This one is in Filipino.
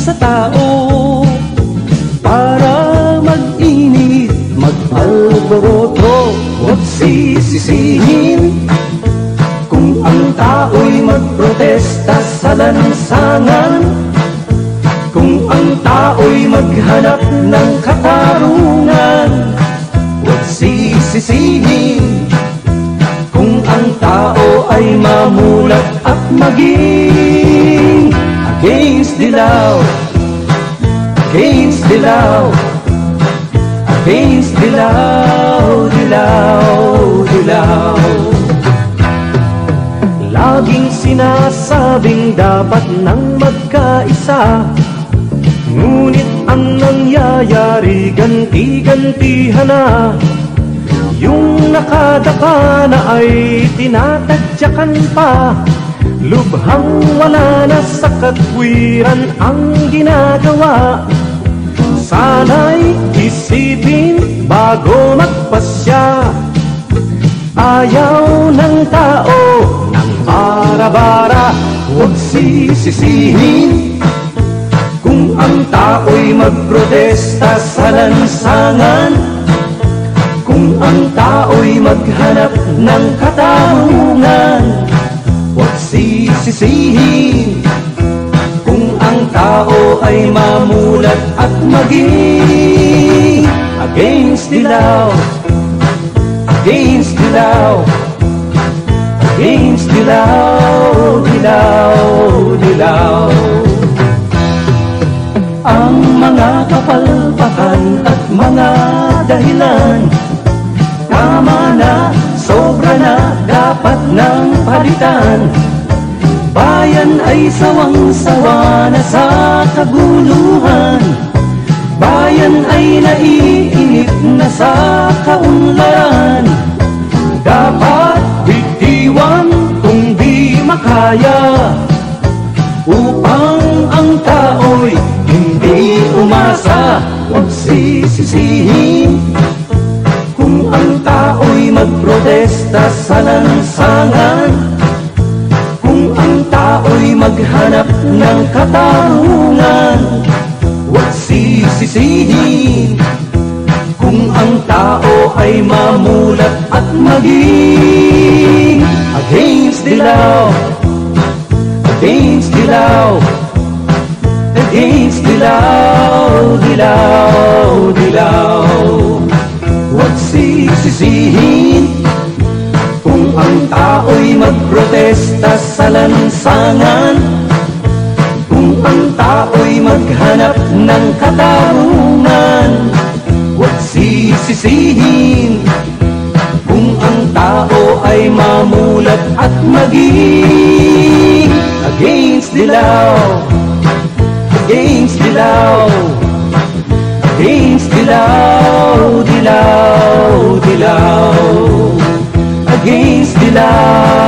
sa tao para mag-init, mag-alboroto. Huwag sisisihin kung ang tao'y magprotesta sa lansangan, kung ang tao'y maghanap ng katarungan. Huwag sisisihin kung ang tao ay mamulat at maging against dilaw, against dilaw, against dilaw, dilaw, dilaw. Laging sinasabing dapat nang magkaisa, ngunit ang nangyayari ganti-gantihan na. Yung nakadapa na ay tinatadyakan pa, lubhang wala na sa katwiran ang ginagawa. Sana'y isipin bago magpasya, ayaw ng tao ng bara-bara. Huwag sisisihin kung ang tao'y magprotesta sa lansangan, kung ang tao'y maghanap ng katarungan. Huwag sisisihin kung ang tao ay mamulat at maging against dilaw, against dilaw, against dilaw, dilaw, dilaw. Ang mga kapalpakan at mga dahilan, tama na, sobra na, dapat nang palitan. Bayan ay sawang-sawa na sa kaguluhan, bayan ay naiinip na sa kaunlaran. Dapat bitiwan kung di makaya, upang ang tao'y hindi umasa. Huwag sisisihin kung ang tao'y magprotesta sa lansangan, kung ang tao'y maghanap ng katarungan. Huwag sisisihin kung ang tao ay mamulat at maging against dilaw, against dilaw, against dilaw, dilaw, dilaw. Huwag sisisihin kung ang tao'y magprotesta sa lansangan, kung ang tao'y maghanap ng katarungan. Huwag sisisihin kung ang tao ay mamulat at maging against dilaw, against dilaw, against dilaw, dilaw, dilaw, against dilaw.